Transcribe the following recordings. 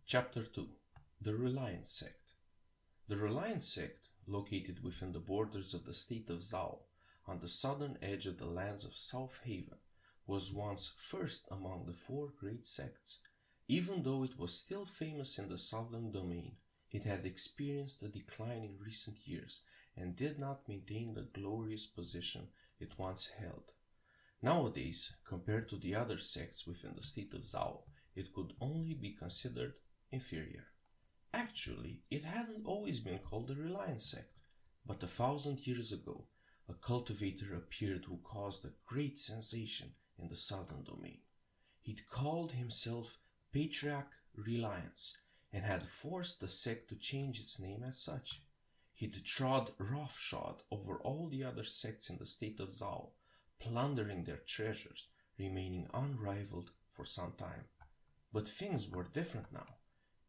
Chapter 2. The Reliance Sect. The Reliance Sect, located within the borders of the state of Zhao, on the southern edge of the lands of South Haven, was once first among the four great sects. Even though it was still famous in the southern domain, it had experienced a decline in recent years and did not maintain the glorious position it once held. Nowadays, compared to the other sects within the state of Zhao, it could only be considered inferior. Actually, it hadn't always been called the Reliance Sect, but 1,000 years ago, a cultivator appeared who caused a great sensation in the southern domain. He'd called himself Patriarch Reliance and had forced the sect to change its name as such. He'd trod roughshod over all the other sects in the state of Zhao, plundering their treasures, remaining unrivaled for some time. But things were different now.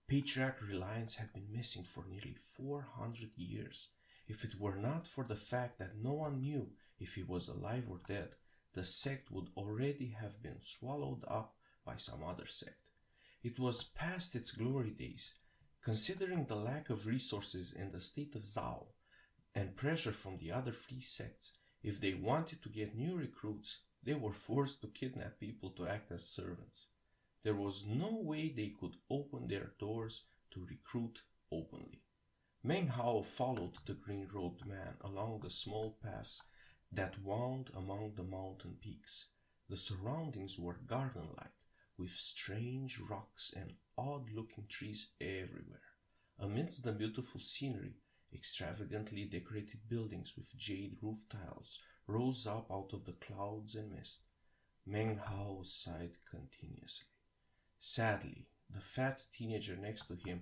Patriarch Reliance had been missing for nearly 400 years. If it were not for the fact that no one knew if he was alive or dead, the sect would already have been swallowed up by some other sect. It was past its glory days. Considering the lack of resources in the state of Zhao and pressure from the other three sects, if they wanted to get new recruits, they were forced to kidnap people to act as servants. There was no way they could open their doors to recruit openly. Meng Hao followed the green-robed man along the small paths that wound among the mountain peaks. The surroundings were garden-like, with strange rocks and odd-looking trees everywhere. Amidst the beautiful scenery, extravagantly decorated buildings with jade roof tiles rose up out of the clouds and mist. Meng Hao sighed continuously. Sadly, the fat teenager next to him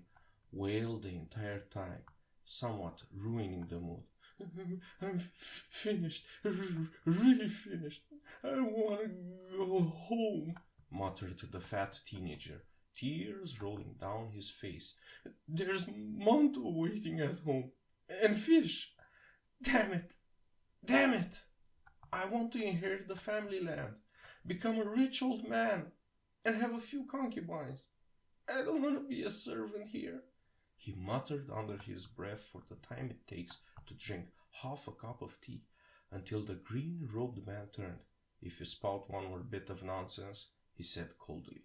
wailed the entire time, somewhat ruining the mood. I'm finished, really finished. I want to go home, muttered the fat teenager, tears rolling down his face. There's Monto waiting at home, and fish. Damn it! Damn it! I want to inherit the family land, become a rich old man, and have a few concubines. I don't want to be a servant here, he muttered under his breath for the time it takes to drink half a cup of tea, until the green-robed man turned. If you spout one more bit of nonsense, he said coldly,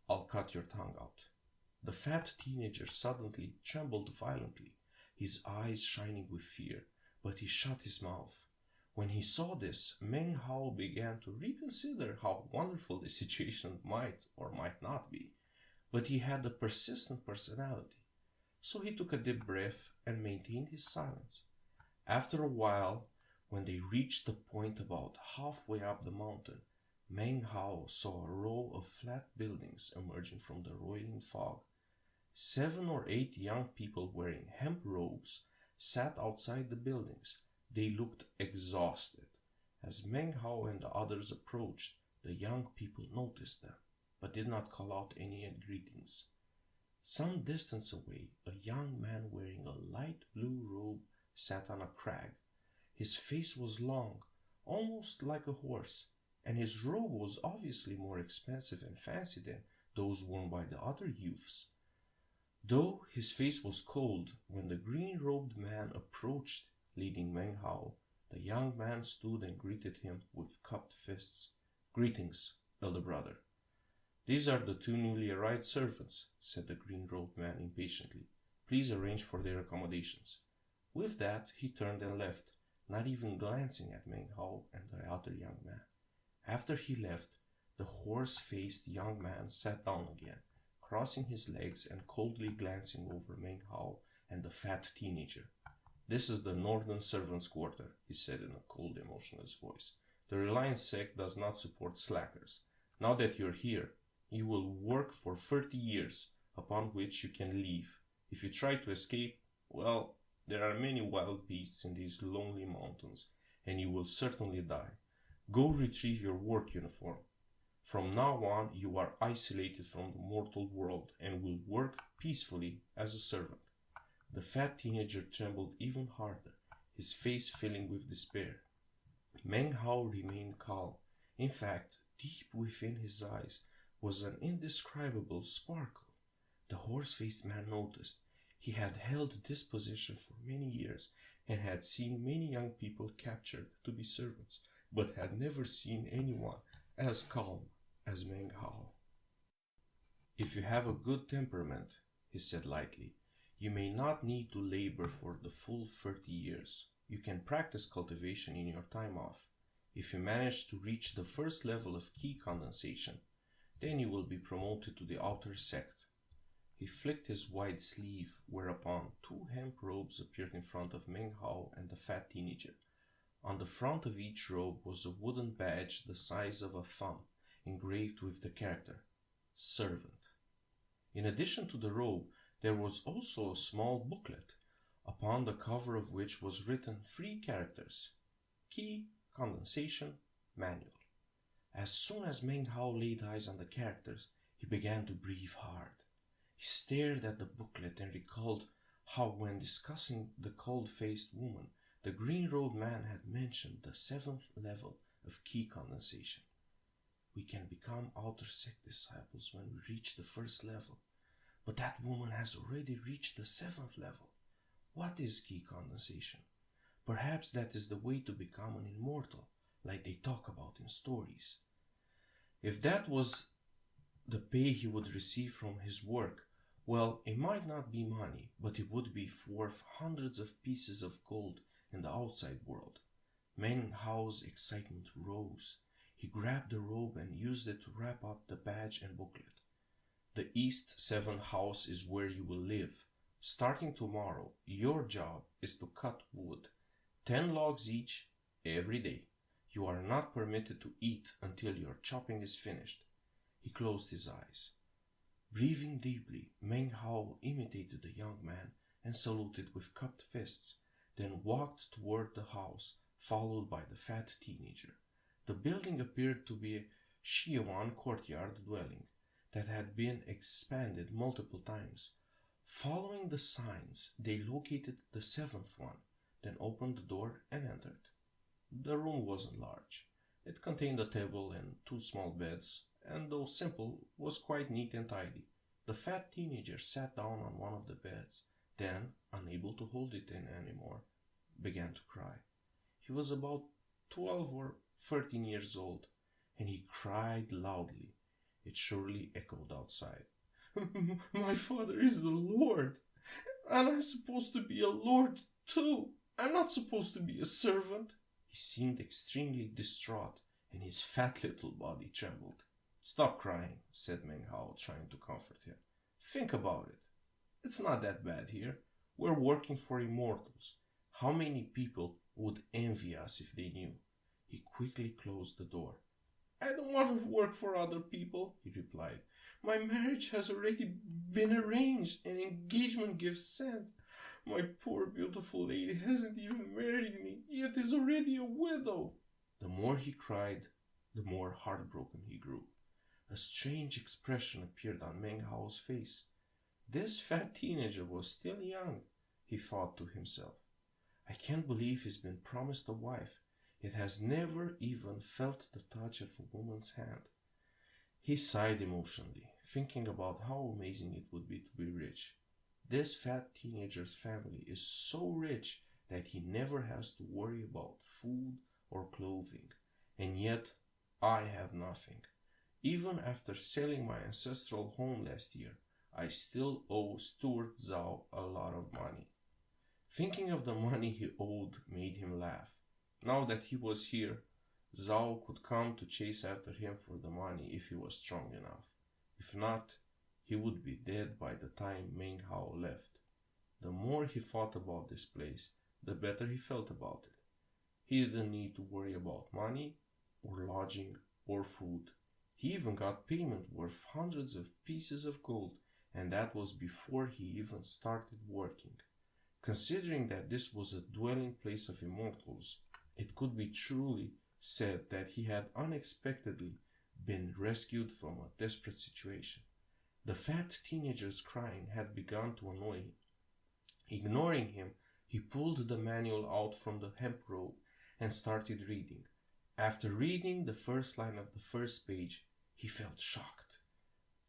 I'll cut your tongue out. The fat teenager suddenly trembled violently, his eyes shining with fear, but he shut his mouth. When he saw this, Meng Hao began to reconsider how wonderful the situation might or might not be. But he had a persistent personality, so he took a deep breath and maintained his silence. After a while, when they reached the point about halfway up the mountain, Meng Hao saw a row of flat buildings emerging from the rolling fog. 7 or 8 young people wearing hemp robes sat outside the buildings. They looked exhausted. As Meng Hao and the others approached, the young people noticed them, but did not call out any greetings. Some distance away, a young man wearing a light blue robe sat on a crag. His face was long, almost like a horse, and his robe was obviously more expensive and fancy than those worn by the other youths. Though his face was cold, when the green-robed man approached, leading Meng Hao, the young man stood and greeted him with cupped fists. Greetings, elder brother. These are the 2 newly arrived servants, said the green-robed man impatiently. Please arrange for their accommodations. With that, he turned and left, not even glancing at Meng Hao and the other young man. After he left, the horse-faced young man sat down again, crossing his legs and coldly glancing over Meng Hao and the fat teenager. This is the Northern Servants' Quarter, he said in a cold, emotionless voice. The Reliance Sect does not support slackers. Now that you're here, you will work for 30 years, upon which you can leave. If you try to escape, well, there are many wild beasts in these lonely mountains, and you will certainly die. Go retrieve your work uniform. From now on, you are isolated from the mortal world and will work peacefully as a servant. The fat teenager trembled even harder, his face filling with despair. Meng Hao remained calm. In fact, deep within his eyes was an indescribable sparkle. The horse-faced man noticed he had held this position for many years and had seen many young people captured to be servants, but had never seen anyone as calm as Meng Hao. "If you have a good temperament," he said lightly, "you may not need to labor for the full 30 years. You can practice cultivation in your time off. If you manage to reach the first level of key condensation, then you will be promoted to the outer sect." He flicked his wide sleeve, whereupon 2 hemp robes appeared in front of Meng Hao and the fat teenager. On the front of each robe was a wooden badge the size of a thumb, engraved with the character "Servant." In addition to the robe, there was also a small booklet, upon the cover of which was written 3 characters: Key Condensation Manual. As soon as Meng Hao laid eyes on the characters, he began to breathe hard. He stared at the booklet and recalled how, when discussing the cold-faced woman, the green-robed man had mentioned the 7th level of key condensation. "We can become outer sect disciples when we reach the 1st level, but that woman has already reached the 7th level. What is key condensation? Perhaps that is the way to become an immortal, like they talk about in stories." If that was the pay he would receive from his work, well, it might not be money, but it would be worth hundreds of pieces of gold in the outside world. Meng Hao's excitement rose. He grabbed the robe and used it to wrap up the badge and booklet. "The East 7th house is where you will live. Starting tomorrow, your job is to cut wood, 10 logs each, every day. You are not permitted to eat until your chopping is finished." He closed his eyes. Breathing deeply, Meng Hao imitated the young man and saluted with cupped fists, then walked toward the house, followed by the fat teenager. The building appeared to be a Xian courtyard dwelling that had been expanded multiple times. Following the signs, they located the 7th one, then opened the door and entered. The room wasn't large. It contained a table and 2 small beds, and though simple, was quite neat and tidy. The fat teenager sat down on one of the beds, then, unable to hold it in anymore, began to cry. He was about 12 or 13 years old, and he cried loudly. It surely echoed outside. "My father is the Lord, and I'm supposed to be a lord too. I'm not supposed to be a servant." He seemed extremely distraught, and his fat little body trembled. "Stop crying," said Meng Hao, trying to comfort him. "Think about it. It's not that bad here. We're working for immortals. How many people would envy us if they knew?" He quickly closed the door. "I don't want to work for other people," he replied. "My marriage has already been arranged and engagement gifts sent. My poor beautiful lady hasn't even married me, yet is already a widow." The more he cried, the more heartbroken he grew. A strange expression appeared on Meng Hao's face. This fat teenager was still young, he thought to himself. "I can't believe he's been promised a wife, yet has never even felt the touch of a woman's hand." He sighed emotionally, thinking about how amazing it would be to be rich. This fat teenager's family is so rich that he never has to worry about food or clothing, and yet I have nothing. Even after selling my ancestral home last year, I still owe Steward Zhao a lot of money. Thinking of the money he owed made him laugh. Now that he was here, Zhao could come to chase after him for the money if he was strong enough. If not, he would be dead by the time Meng Hao left. The more he thought about this place, the better he felt about it. He didn't need to worry about money, or lodging, or food. He even got payment worth hundreds of pieces of gold, and that was before he even started working. Considering that this was a dwelling place of immortals, it could be truly said that he had unexpectedly been rescued from a desperate situation. The fat teenager's crying had begun to annoy him. Ignoring him, he pulled the manual out from the hemp robe and started reading. After reading the first line of the first page, he felt shocked.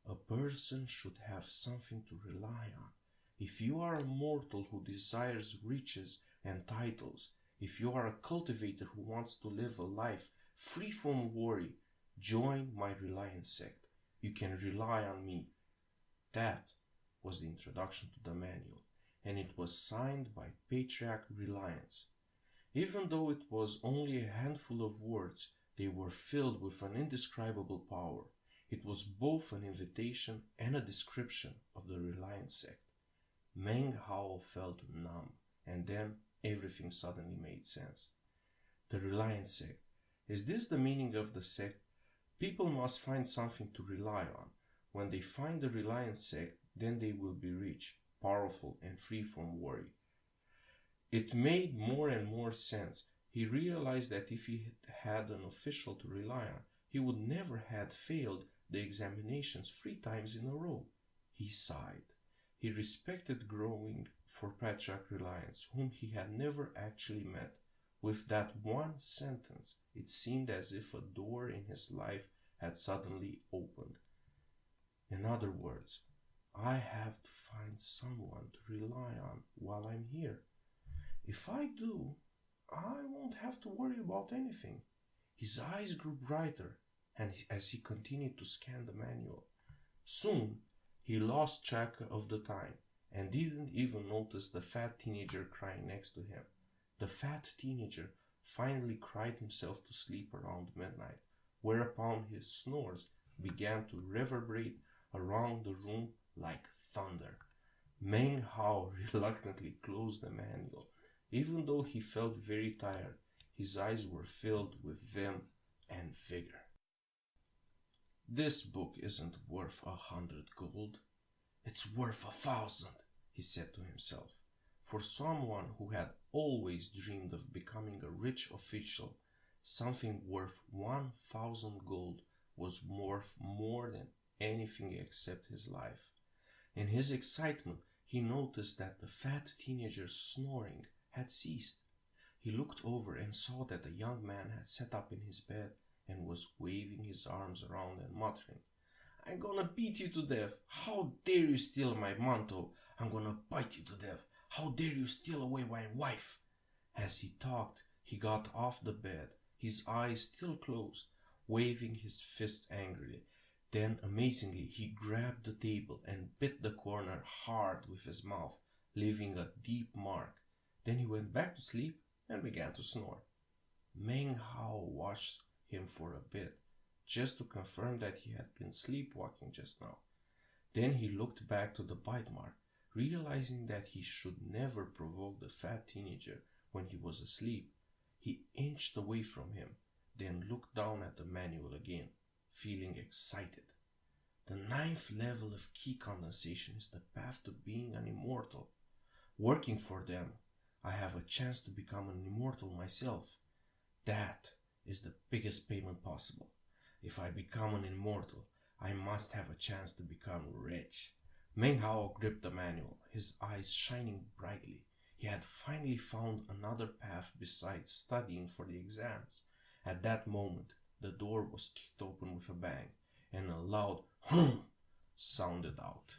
A person should have something to rely on. If you are a mortal who desires riches and titles, if you are a cultivator who wants to live a life free from worry, join my Reliance sect. You can rely on me. That was the introduction to the manual, and it was signed by Patriarch Reliance. Even though it was only a handful of words, they were filled with an indescribable power. It was both an invitation and a description of the Reliance sect. Meng Hao felt numb, and then everything suddenly made sense. The Reliance sect. Is this the meaning of the sect? People must find something to rely on. When they find the Reliance sect, then they will be rich, powerful, and free from worry. It made more and more sense. He realized that if he had an official to rely on, he would never have failed the examinations 3 times in a row. He sighed. He respected growing for Patriarch Reliance, whom he had never actually met. With that one sentence, it seemed as if a door in his life had suddenly opened. In other words, I have to find someone to rely on while I'm here. If I do, I won't have to worry about anything. His eyes grew brighter and as he continued to scan the manual. Soon, he lost track of the time and didn't even notice the fat teenager crying next to him. The fat teenager finally cried himself to sleep around midnight, whereupon his snores began to reverberate around the room like thunder. Meng Hao reluctantly closed the manual. Even though he felt very tired, his eyes were filled with vim and vigor. This book isn't worth 100 gold. It's worth 1,000, he said to himself. For someone who had always dreamed of becoming a rich official, something worth 1,000 gold was worth more than anything except his life. In his excitement, he noticed that the fat teenager's snoring had ceased. He looked over and saw that the young man had sat up in his bed and was waving his arms around and muttering, "I'm gonna beat you to death. How dare you steal my mantle? I'm gonna bite you to death. How dare you steal away my wife?" As he talked, he got off the bed, his eyes still closed, waving his fists angrily. Then, amazingly, he grabbed the table and bit the corner hard with his mouth, leaving a deep mark. Then he went back to sleep and began to snore. Meng Hao watched him for a bit, just to confirm that he had been sleepwalking just now. Then he looked back to the bite mark, realizing that he should never provoke the fat teenager when he was asleep. He inched away from him, then looked down at the manual again, feeling excited. The 9th level of key condensation is the path to being an immortal. Working for them, I have a chance to become an immortal myself. That is the biggest payment possible. If I become an immortal, I must have a chance to become rich. Meng Hao gripped the manual, his eyes shining brightly. He had finally found another path besides studying for the exams. At that moment, the door was kicked open with a bang, and a loud "hum" sounded out.